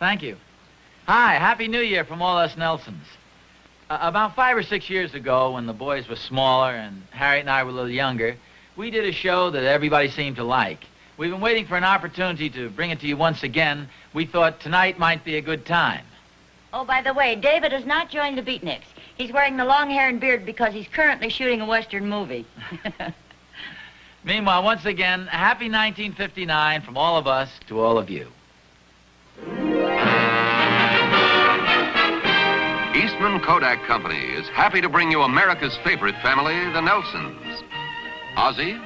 Thank you. Hi, Happy New Year from all us Nelsons. About 5 or 6 years ago, when the boys were smaller and Harriet and I were a little younger, we did a show that everybody seemed to like. We've been waiting for an opportunity to bring it to you once again. We thought tonight might be a good time. Oh, by the way, David has not joined the Beatniks. He's wearing the long hair and beard because he's currently shooting a Western movie. Meanwhile, once again, happy 1959 from all of us to all of you. Eastman Kodak Company is happy to bring you America's favorite family, the Nelsons. Ozzie,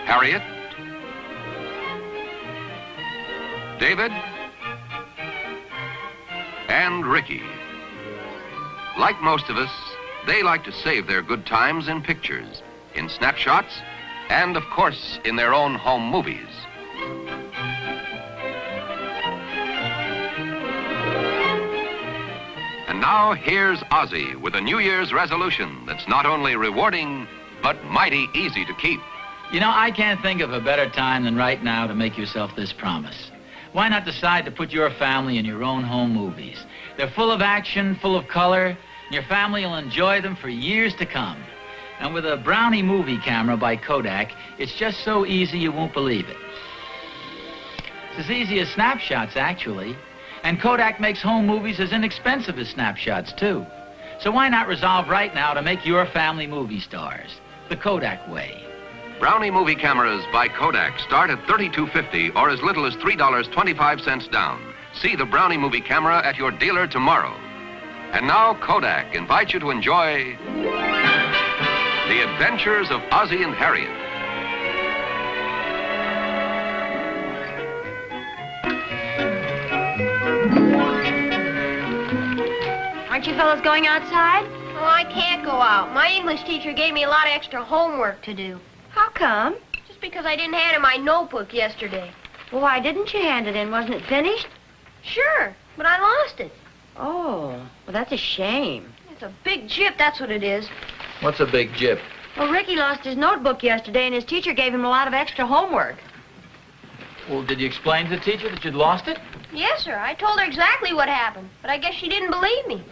Harriet, David, and Ricky. Like most of us, they like to save their good times in pictures, in snapshots, and of course, in their own home movies. And now here's Ozzie with a New Year's resolution that's not only rewarding, but mighty easy to keep. You know, I can't think of a better time than right now to make yourself this promise. Why not decide to put your family in your own home movies? They're full of action, full of color, and your family will enjoy them for years to come. And with a Brownie movie camera by Kodak, it's just so easy you won't believe it. It's as easy as snapshots, actually. And Kodak makes home movies as inexpensive as snapshots, too. So why not resolve right now to make your family movie stars the Kodak way? Brownie movie cameras by Kodak start at $32.50 or as little as $3.25 down. See the Brownie movie camera at your dealer tomorrow. And now Kodak invites you to enjoy The Adventures of Ozzie and Harriet. Aren't you fellas going outside? Oh, I can't go out. My English teacher gave me a lot of extra homework to do. How come? Just because I didn't hand in my notebook yesterday. Well, why didn't you hand it in? Wasn't it finished? Sure, but I lost it. Oh, well, that's a shame. It's a big jip, that's what it is. What's a big jip? Well, Ricky lost his notebook yesterday, and his teacher gave him a lot of extra homework. Well, did you explain to the teacher that you'd lost it? Yes, sir. I told her exactly what happened, but I guess she didn't believe me.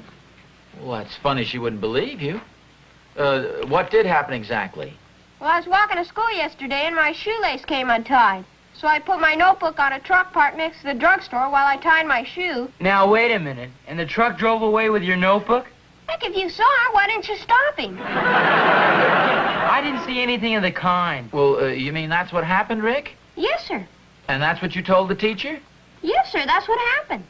Well, that's funny she wouldn't believe you. What did happen exactly? Well, I was walking to school yesterday, and my shoelace came untied. So I put my notebook on a truck parked next to the drugstore while I tied my shoe. Now, wait a minute. And the truck drove away with your notebook? Heck, if you saw her, why didn't you stop him? I didn't see anything of the kind. Well, you mean that's what happened, Rick? Yes, sir. And that's what you told the teacher? Yes, sir, that's what happened.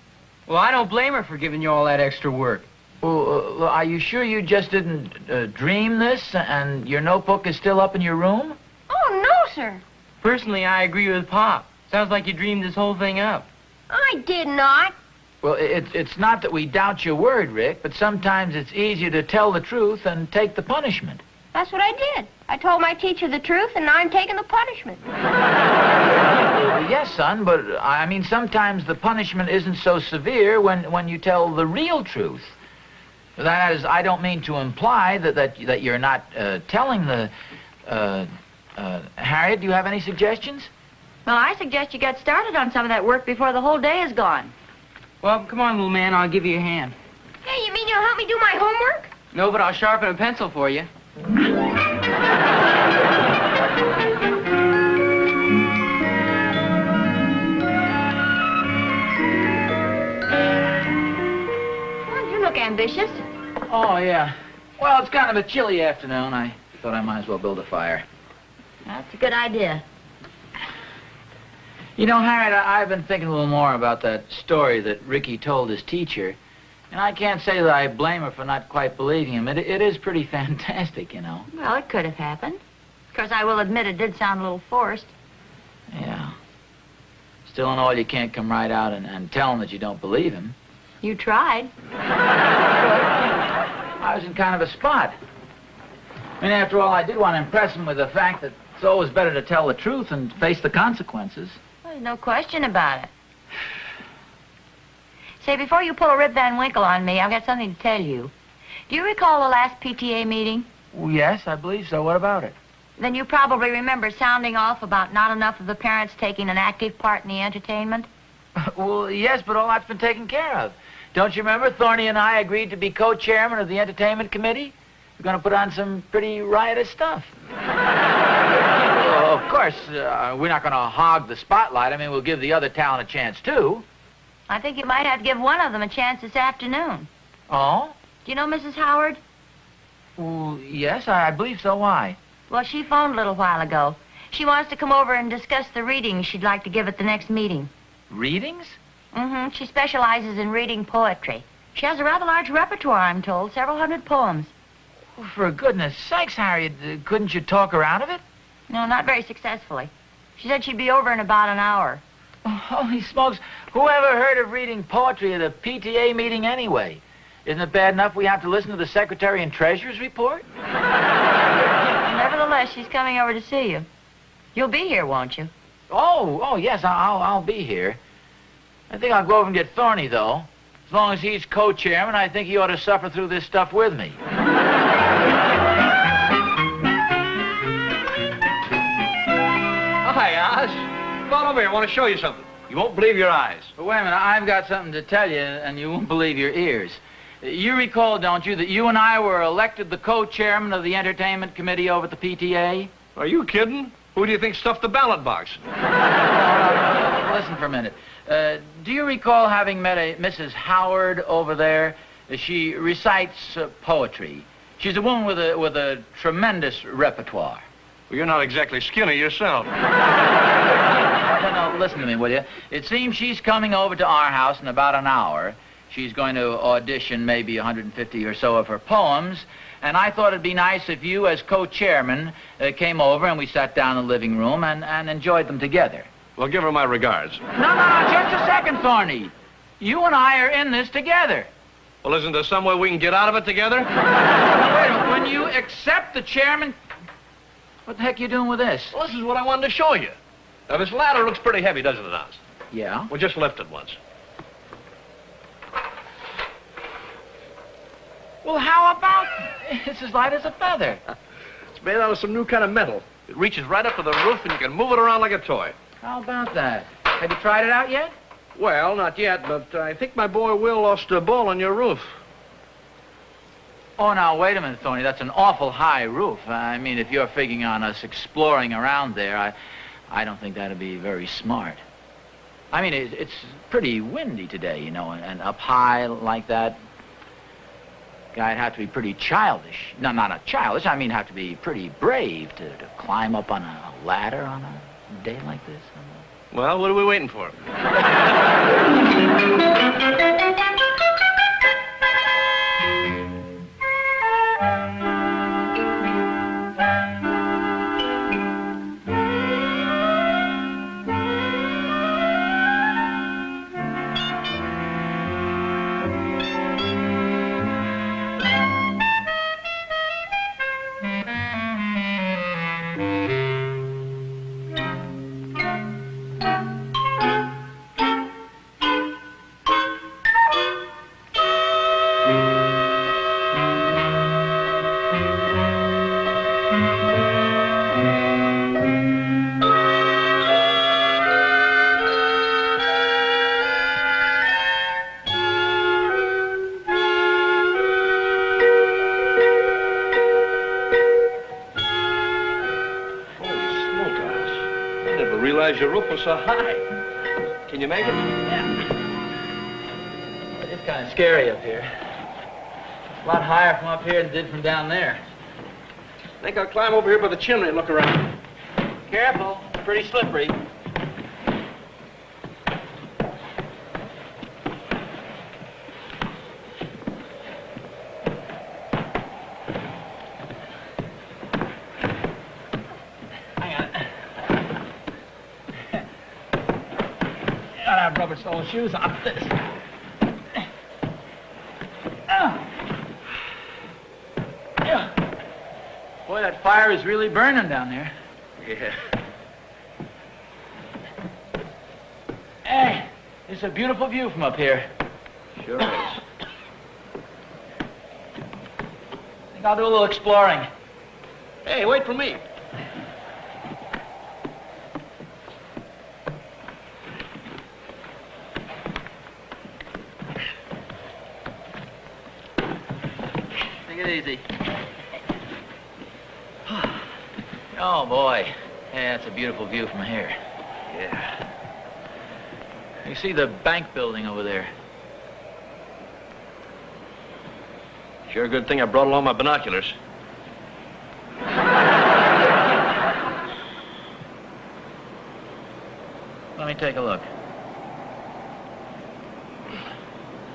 Well, I don't blame her for giving you all that extra work. Well, are you sure you just didn't dream this and your notebook is still up in your room? Oh, no, sir. Personally, I agree with Pop. Sounds like you dreamed this whole thing up. I did not. Well, it's not that we doubt your word, Rick, but sometimes it's easier to tell the truth and take the punishment. That's what I did. I told my teacher the truth, and now I'm taking the punishment. Yes, son, but I mean, sometimes the punishment isn't so severe when you tell the real truth. That is, I don't mean to imply that you're not telling the... Harriet, do you have any suggestions? Well, I suggest you get started on some of that work before the whole day is gone. Well, come on, little man. I'll give you a hand. Hey, you mean you'll help me do my homework? No, but I'll sharpen a pencil for you. Well, you look ambitious. Oh, yeah. Well, it's kind of a chilly afternoon. I thought I might as well build a fire. That's a good idea. You know, Harriet, I've been thinking a little more about that story that Ricky told his teacher, and I can't say that I blame her for not quite believing him. It is pretty fantastic, you know. Well, it could have happened. Of course, I will admit it did sound a little forced. Yeah. Still in all, you can't come right out and tell him that you don't believe him. You tried. I was in kind of a spot. I mean, after all, I did want to impress him with the fact that it's always better to tell the truth and face the consequences. Well, there's no question about it. Say, before you pull a Rip Van Winkle on me, I've got something to tell you. Do you recall the last PTA meeting? Well, yes, I believe so. What about it? Then you probably remember sounding off about not enough of the parents taking an active part in the entertainment? Well, yes, but all that's been taken care of. Don't you remember Thorny and I agreed to be co-chairman of the entertainment committee? We're going to put on some pretty riotous stuff. Well, of course, we're not going to hog the spotlight. I mean, we'll give the other talent a chance, too. I think you might have to give one of them a chance this afternoon. Oh? Do you know Mrs. Howard? Well, yes, I believe so. Why? Well, she phoned a little while ago. She wants to come over and discuss the readings she'd like to give at the next meeting. Readings? Mm-hmm. She specializes in reading poetry. She has a rather large repertoire, I'm told, several hundred poems. Well, for goodness sakes, Harriet, couldn't you talk her out of it? No, not very successfully. She said she'd be over in about an hour. Oh, holy smokes. Who ever heard of reading poetry at a PTA meeting anyway? Isn't it bad enough we have to listen to the Secretary and Treasurer's report? Nevertheless, she's coming over to see you. You'll be here, won't you? Oh, yes, I'll be here. I think I'll go over and get Thorny, though. As long as he's co-chairman, I think he ought to suffer through this stuff with me. Oh, hi, Oz. Come on over here. I want to show you something. You won't believe your eyes. But wait a minute, I've got something to tell you, and you won't believe your ears. You recall, don't you, that you and I were elected the co-chairman of the entertainment committee over at the PTA? Are you kidding? Who do you think stuffed the ballot box? Listen for a minute. Do you recall having met a Mrs. Howard over there? She recites poetry. She's a woman with a tremendous repertoire. Well, you're not exactly skinny yourself. No, listen to me, will you? It seems she's coming over to our house in about an hour. She's going to audition maybe 150 or so of her poems, and I thought it'd be nice if you, as co-chairman, came over and we sat down in the living room and enjoyed them together. Well, give her my regards. No, just a second, Thorny. You and I are in this together. Well, isn't there some way we can get out of it together? Wait a minute, when you accept the chairman... What the heck are you doing with this? Well, this is what I wanted to show you. Now, this ladder looks pretty heavy, doesn't it, Oz? Yeah? Well, just lift it once. Well, how about... It's as light as a feather. It's made out of some new kind of metal. It reaches right up to the roof, and you can move it around like a toy. How about that? Have you tried it out yet? Well, not yet, but I think my boy Will lost a ball on your roof. Oh, now, wait a minute, Thorny. That's an awful high roof. I mean, if you're figuring on us exploring around there, I don't think that'd be very smart. I mean, it's pretty windy today, you know, and up high like that, guy'd have to be pretty childish. No, not childish. I mean, have to be pretty brave to climb up on a ladder on a day like this. Well, what are we waiting for? Your roof was so high. Can you make it? Yeah. It's kind of scary up here. It's a lot higher from up here than it did from down there. I think I'll climb over here by the chimney and look around. Careful. It's pretty slippery. Rubber sole shoes on this. Boy, that fire is really burning down there. Yeah. Hey, it's a beautiful view from up here. Sure is. I think I'll do a little exploring. Hey, wait for me. easy. Oh, boy. Yeah, it's a beautiful view from here. Yeah. You see the bank building over there? Sure a good thing I brought along my binoculars. Let me take a look.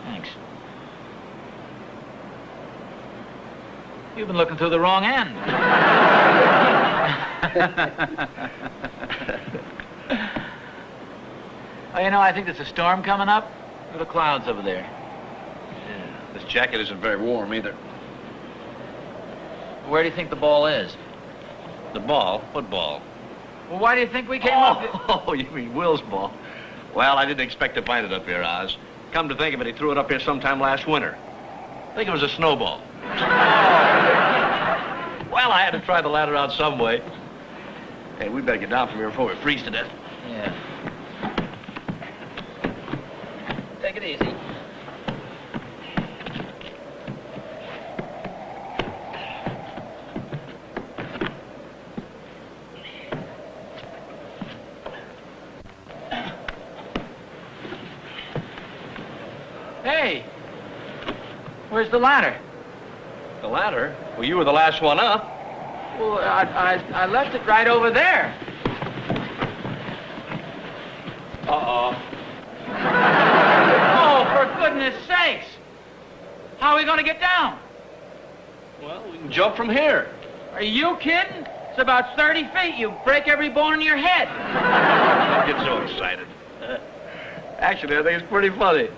Thanks. You've been looking through the wrong end. Oh, you know, I think there's a storm coming up. Look at the clouds over there. Yeah. This jacket isn't very warm either. Where do you think the ball is? The ball? What ball? Well, why do you think we came up here? Oh, you mean Will's ball. Well, I didn't expect to find it up here, Oz. Come to think of it, he threw it up here sometime last winter. I think it was a snowball. Well, I had to try the ladder out some way. Hey, we better get down from here before we freeze to death. Yeah. Take it easy. Hey, where's the ladder? The ladder? Well, you were the last one up. Well, I left it right over there. Uh-oh. Oh, for goodness sakes! How are we going to get down? Well, we can jump from here. Are you kidding? It's about 30 feet. You break every bone in your head. Don't get so excited. Actually, I think it's pretty funny.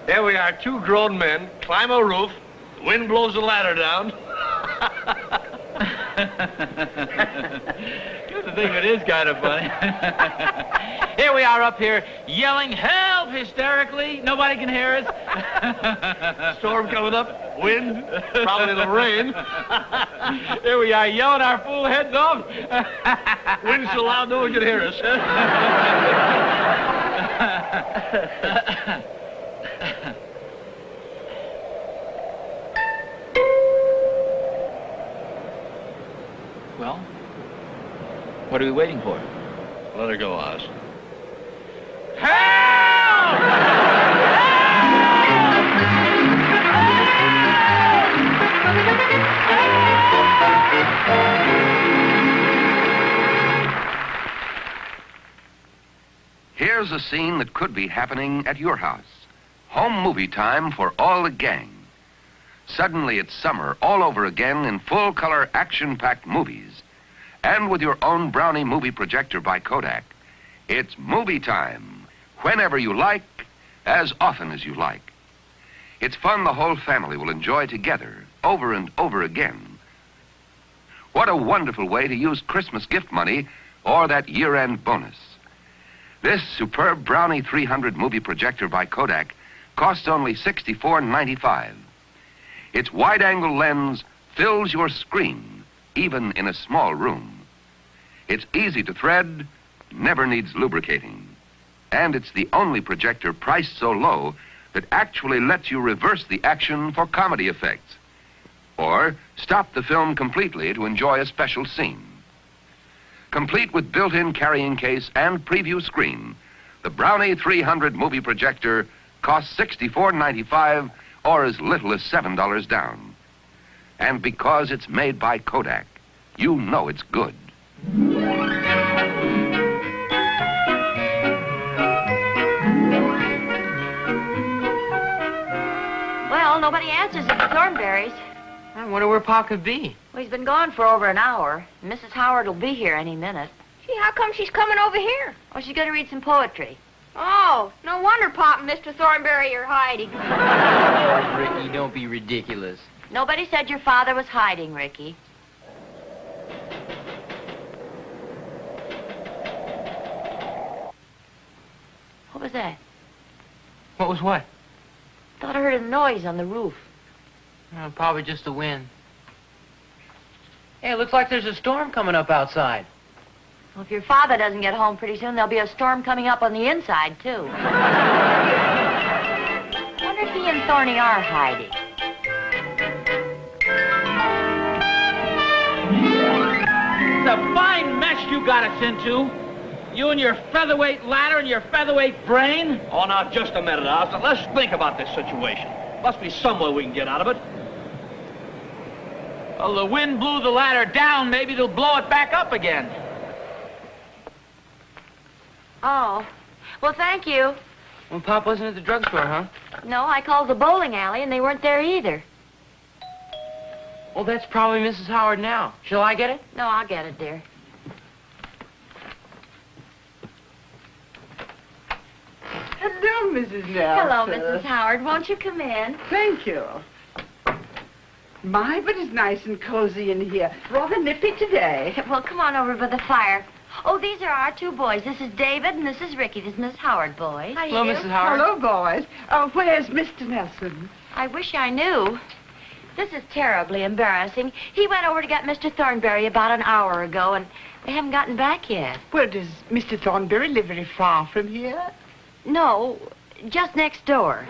Here we are, two grown men, climb a roof, the wind blows the ladder down. The thing it is kind of funny. Here we are up here yelling help hysterically. Nobody can hear us. Storm coming up, wind, probably the rain. Here we are yelling our fool heads off. Wind so loud no one can hear us. Well, what are we waiting for? Let her go, Oz. Help! Here's a scene that could be happening at your house. Home movie time for all the gang. Suddenly it's summer all over again in full-color, action-packed movies. And with your own Brownie movie projector by Kodak, it's movie time, whenever you like, as often as you like. It's fun the whole family will enjoy together, over and over again. What a wonderful way to use Christmas gift money or that year-end bonus. This superb Brownie 300 movie projector by Kodak costs only $64.95. Its wide-angle lens fills your screen, even in a small room. It's easy to thread, never needs lubricating. And it's the only projector priced so low that actually lets you reverse the action for comedy effects. Or stop the film completely to enjoy a special scene. Complete with built-in carrying case and preview screen, the Brownie 300 movie projector costs $64.95 or as little as $7 down. And because it's made by Kodak, you know it's good. Well, nobody answers at the Thornberrys. I wonder where Pa could be. Well, he's been gone for over an hour. Mrs. Howard will be here any minute. Gee, how come she's coming over here? Oh, she's going to read some poetry. Oh, no wonder Pop and Mr. Thornberry are hiding. Oh, Ricky, don't be ridiculous. Nobody said your father was hiding, Ricky. What was that? What was what? Thought I heard a noise on the roof. Probably just the wind. Hey, it looks like there's a storm coming up outside. Well, if your father doesn't get home pretty soon, there'll be a storm coming up on the inside, too. I wonder if he and Thorny are hiding. a fine mess you got us into. You and your featherweight ladder and your featherweight brain. Oh, now, just a minute, Oz. Now, let's think about this situation. Must be some way we can get out of it. Well, the wind blew the ladder down. Maybe they'll blow it back up again. Oh. Well, thank you. Well, Pop wasn't at the drugstore, huh? No, I called the bowling alley, and they weren't there either. Well, that's probably Mrs. Howard now. Shall I get it? No, I'll get it, dear. Hello, Mrs. Nelson. Hello, Mrs. Howard. Won't you come in? Thank you. My, but it's nice and cozy in here. Rather nippy today. Well, come on over by the fire. Oh, these are our two boys. This is David and this is Ricky. This is Miss Howard, boys. How Hello, Mrs. Howard. Hello, boys. Where's Mr. Nelson? I wish I knew. This is terribly embarrassing. He went over to get Mr. Thornberry about an hour ago, and they haven't gotten back yet. Well, does Mr. Thornberry live very far from here? No, just next door.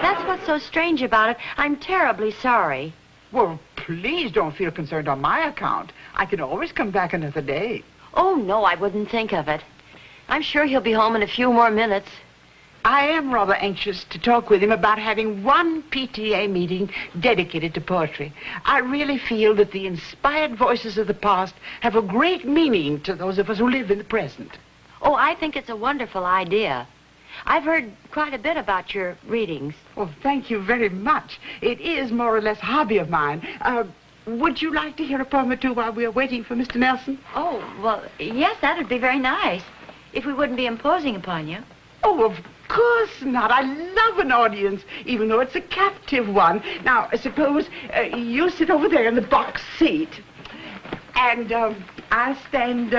That's what's so strange about it. I'm terribly sorry. Well, please don't feel concerned on my account. I can always come back another day. Oh, no, I wouldn't think of it. I'm sure he'll be home in a few more minutes. I am rather anxious to talk with him about having one PTA meeting dedicated to poetry. I really feel that the inspired voices of the past have a great meaning to those of us who live in the present. Oh, I think it's a wonderful idea. I've heard quite a bit about your readings. Well, thank you very much. It is more or less a hobby of mine. Would you like to hear a poem or two while we are waiting for Mr. Nelson? Oh, well, yes, that would be very nice, if we wouldn't be imposing upon you. Oh, of course not. I love an audience, even though it's a captive one. Now, suppose you sit over there in the box seat, and I'll stand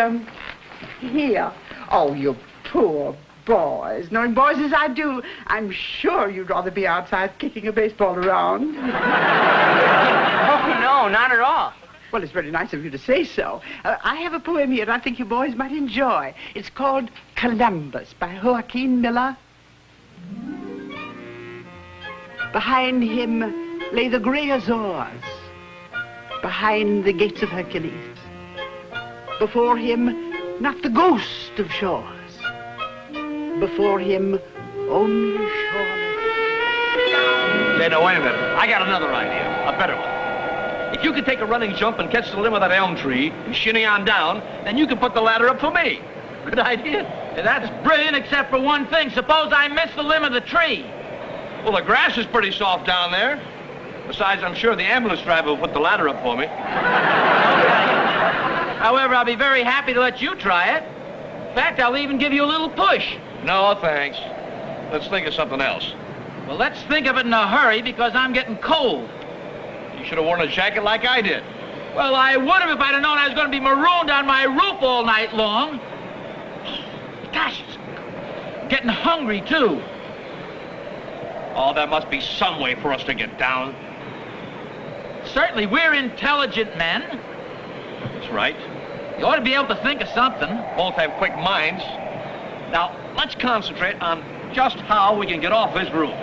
here. Oh, you poor boys. Knowing boys as I do, I'm sure you'd rather be outside kicking a baseball around. Oh, no, not at all. Well, it's very nice of you to say so. I have a poem here that I think you boys might enjoy. It's called Columbus by Joaquin Miller. Behind him lay the gray Azores, behind the gates of Hercules. Before him, not the ghost of shores. Before him, only shoreless. Say, now, wait a minute. I got another idea, a better one. If you could take a running jump and catch the limb of that elm tree and shinny on down, then you can put the ladder up for me. Good idea. Yeah, that's brilliant, except for one thing. Suppose I miss the limb of the tree. Well, the grass is pretty soft down there. Besides, I'm sure the ambulance driver will put the ladder up for me. However, I'll be very happy to let you try it. In fact, I'll even give you a little push. No, thanks. Let's think of something else. Well, let's think of it in a hurry, because I'm getting cold. You should have worn a jacket like I did. Well, I would have if I'd have known I was going to be marooned on my roof all night long. Gosh, I'm getting hungry, too. Oh, there must be some way for us to get down. Certainly, we're intelligent men. That's right. You ought to be able to think of something. Both have quick minds. Now, let's concentrate on just how we can get off this roof.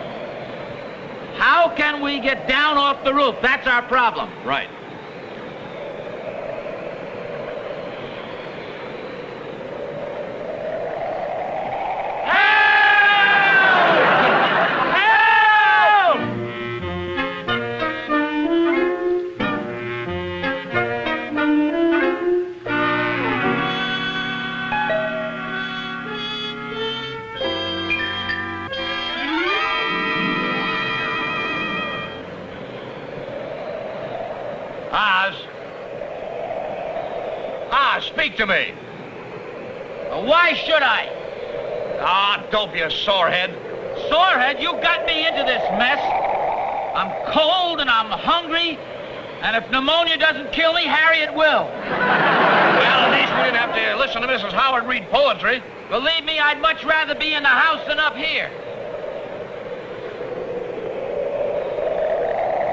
How can we get down off the roof? That's our problem. Right. Speak to me. Well, why should I? Ah, don't be a sorehead. Sorehead, you got me into this mess. I'm cold and I'm hungry, and if pneumonia doesn't kill me, Harriet will. Well, at least we didn't have to listen to Mrs. Howard read poetry. Believe me, I'd much rather be in the house than up here.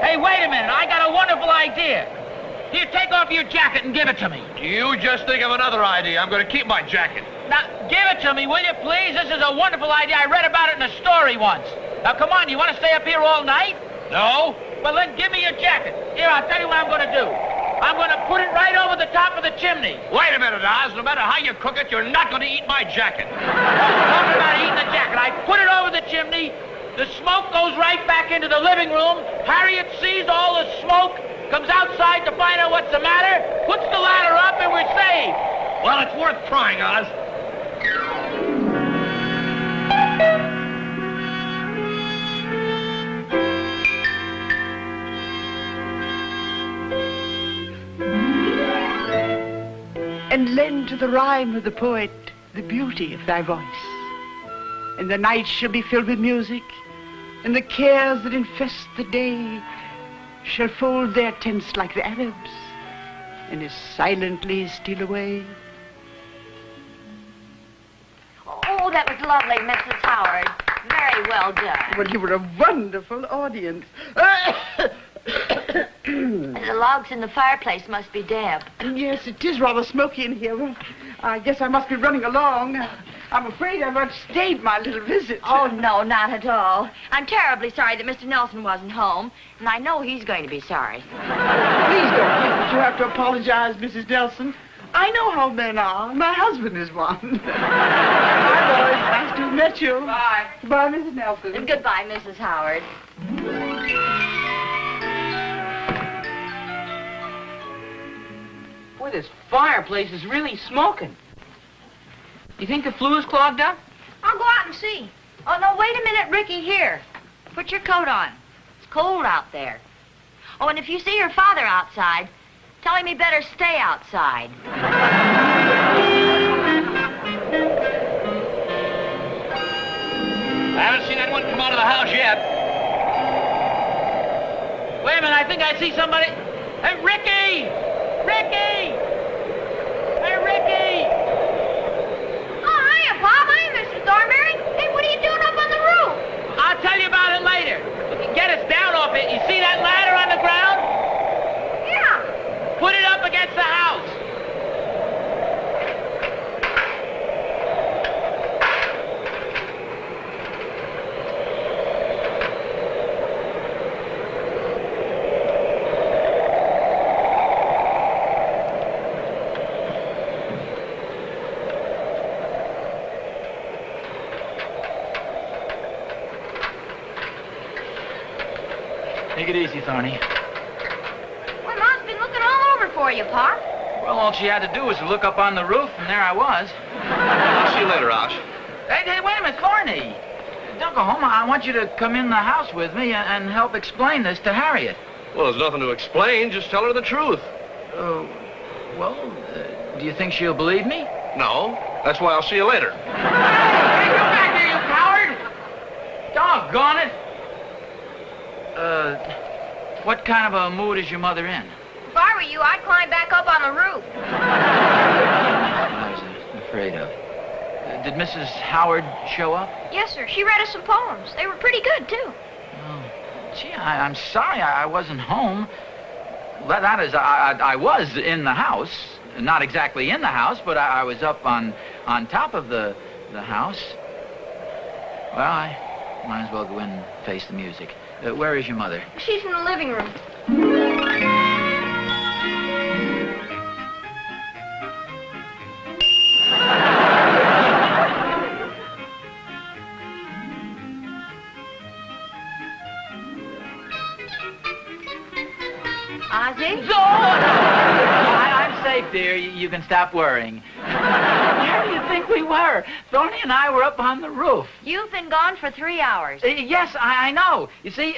Hey, wait a minute. I got a wonderful idea. Here, take off your jacket and give it to me. You just think of another idea. I'm going to keep my jacket. Now, give it to me, will you, please? This is a wonderful idea. I read about it in a story once. Now, come on. You want to stay up here all night? No. Well, then give me your jacket. Here, I'll tell you what I'm going to do. I'm going to put it right over the top of the chimney. Wait a minute, Oz. No matter how you cook it, you're not going to eat my jacket. Talking about eating the jacket. I put it over the chimney. The smoke goes right back into the living room. Harriet sees all the smoke, comes outside to find out what's the matter, puts the ladder up, and we're saved. Well, it's worth trying, Oz. And lend to the rhyme of the poet the beauty of thy voice. And the night shall be filled with music, and the cares that infest the day shall fold their tents like the Arabs, and as silently steal away. Oh, that was lovely, Mrs. Howard. Very well done. Well, you were a wonderful audience. The logs in the fireplace must be damp. Yes, it is rather smoky in here. Well, I guess I must be running along. I'm afraid I've overstayed my little visit. Oh, no, not at all. I'm terribly sorry that Mr. Nelson wasn't home, and I know he's going to be sorry. Please don't think that you have to apologize, Mrs. Nelson. I know how men are. My husband is one. Bye, boys. Nice to have met you. Bye. Goodbye, Mrs. Nelson. And goodbye, Mrs. Howard. Boy, this fireplace is really smoking. You think the flue is clogged up? I'll go out and see. Oh, no, wait a minute, Ricky, here. Put your coat on. It's cold out there. Oh, and if you see your father outside, tell him he better stay outside. I haven't seen anyone come out of the house yet. Wait a minute, I think I see somebody. Hey, Ricky! Ricky! Hey, Ricky! Oh, hiya, Pop. Hiya, Mr. Thornberry. Hey, what are you doing up on the roof? I'll tell you about it later. Get us down off it. You see that ladder on the ground? Yeah. Put it up against the house. Take it easy, Thorny. Well, Mom's been looking all over for you, Pop. Well, all she had to do was to look up on the roof, and there I was. I'll see you later, Oz. Hey, wait a minute, Thorny. Don't go home. I want you to come in the house with me and help explain this to Harriet. Well, there's nothing to explain. Just tell her the truth. Do you think she'll believe me? No. That's why I'll see you later. Hey, come back here, you coward! Doggone it! What kind of a mood is your mother in? If I were you, I'd climb back up on the roof. I was afraid of. Did Mrs. Howard show up? Yes, sir. She read us some poems. They were pretty good, too. Oh, gee, I'm sorry I wasn't home. That is, I was in the house. Not exactly in the house, but I was up on top of the house. Well, I might as well go in and face the music. Where is your mother? She's in the living room. Ozzie? I'm safe, dear. You can stop worrying. Where do you think we were? Thorny and I were up on the roof. You've been gone for 3 hours. Yes, I know. You see,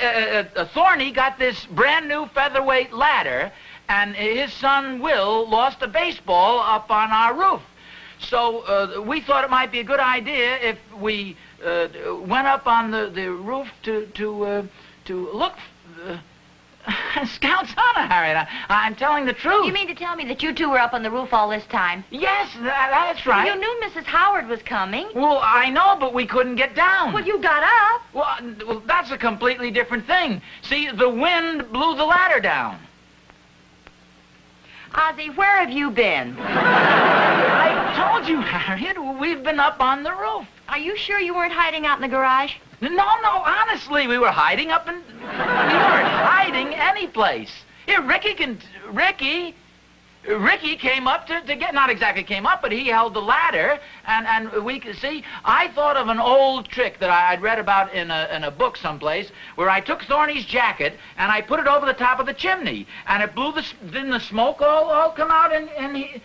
Thorny got this brand-new featherweight ladder, and his son Will lost a baseball up on our roof. So we thought it might be a good idea if we went up on the roof to look. Scout's honor, Harriet. I'm telling the truth. You mean to tell me that you two were up on the roof all this time? Yes, that's right. You knew Mrs. Howard was coming. Well, I know, but we couldn't get down. Well, you got up. Well, that's a completely different thing. See, the wind blew the ladder down. Ozzie, where have you been? I told you, Harriet, we've been up on the roof. Are you sure you weren't hiding out in the garage? No, honestly, we were hiding up in... We weren't hiding any place. Here, Ricky came up to get, not exactly came up, but he held the ladder, and we could see. I thought of an old trick that I'd read about in a book someplace, where I took Thorny's jacket and I put it over the top of the chimney, and it blew didn't the smoke all come out, and he...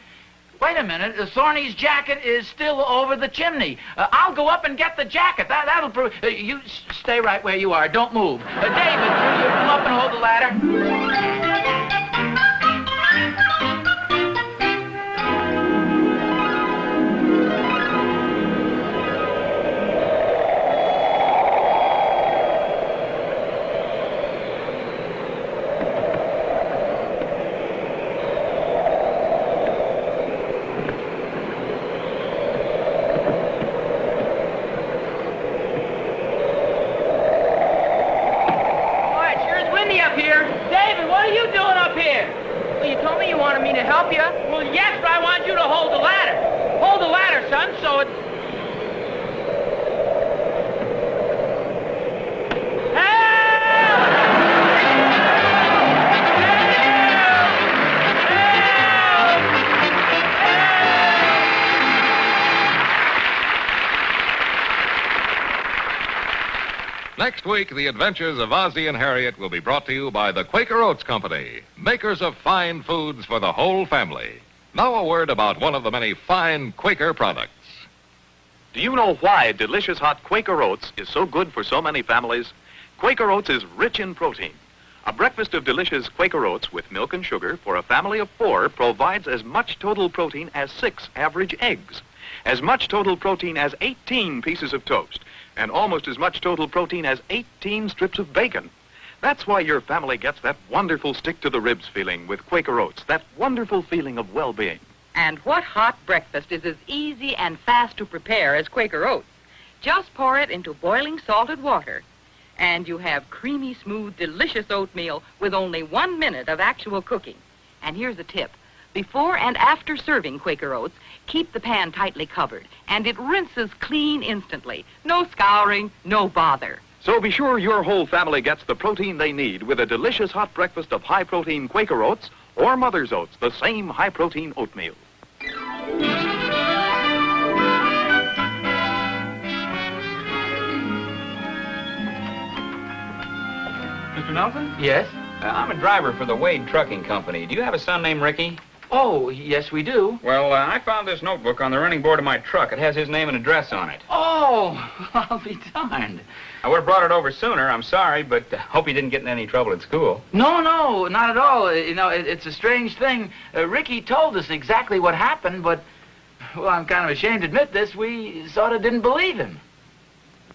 Wait a minute, Thorny's jacket is still over the chimney. I'll go up and get the jacket. That'll prove... you stay right where you are. Don't move. David, will you come up and hold the ladder? Well, yes, but I want you to hold the ladder. Hold the ladder, son, so it... Next week, the adventures of Ozzie and Harriet will be brought to you by the Quaker Oats Company, makers of fine foods for the whole family. Now a word about one of the many fine Quaker products. Do you know why delicious hot Quaker Oats is so good for so many families? Quaker Oats is rich in protein. A breakfast of delicious Quaker Oats with milk and sugar for a family of 4 provides as much total protein as 6 average eggs, as much total protein as 18 pieces of toast, and almost as much total protein as 18 strips of bacon. That's why your family gets that wonderful stick-to-the-ribs feeling with Quaker Oats, that wonderful feeling of well-being. And what hot breakfast is as easy and fast to prepare as Quaker Oats? Just pour it into boiling salted water, and you have creamy, smooth, delicious oatmeal with only 1 minute of actual cooking. And here's a tip. Before and after serving Quaker Oats, keep the pan tightly covered, and it rinses clean instantly. No scouring, no bother. So be sure your whole family gets the protein they need with a delicious hot breakfast of high-protein Quaker Oats or Mother's Oats, the same high-protein oatmeal. Mr. Nelson? Yes? I'm a driver for the Wade Trucking Company. Do you have a son named Ricky? Oh, yes, we do. Well, I found this notebook on the running board of my truck. It has his name and address on it. Oh, I'll be darned. I would have brought it over sooner. I'm sorry, but hope he didn't get in any trouble at school. No, not at all. You know, it's a strange thing. Ricky told us exactly what happened, but, well, I'm kind of ashamed to admit this. We sort of didn't believe him.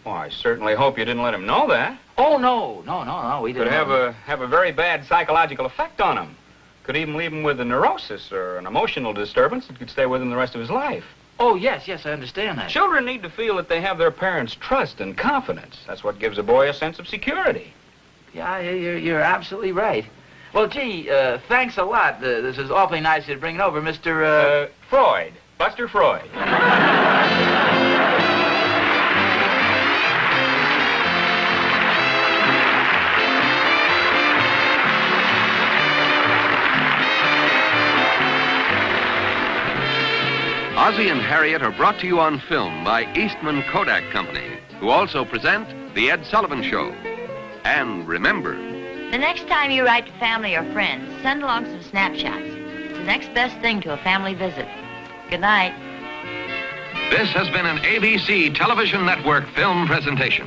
Well, I certainly hope you didn't let him know that. Oh, no, we didn't. Could have a very bad psychological effect on him. Could even leave him with a neurosis or an emotional disturbance that could stay with him the rest of his life. Oh, yes, I understand that. Children need to feel that they have their parents' trust and confidence. That's what gives a boy a sense of security. Yeah, you're absolutely right. Well, gee, thanks a lot. This is awfully nice of you to bring it over, Mr. Freud. Buster Freud. Ozzie and Harriet are brought to you on film by Eastman Kodak Company, who also present The Ed Sullivan Show. And remember, The next time you write to family or friends, send along some snapshots. It's the next best thing to a family visit. Good night. this has been an ABC Television Network film presentation.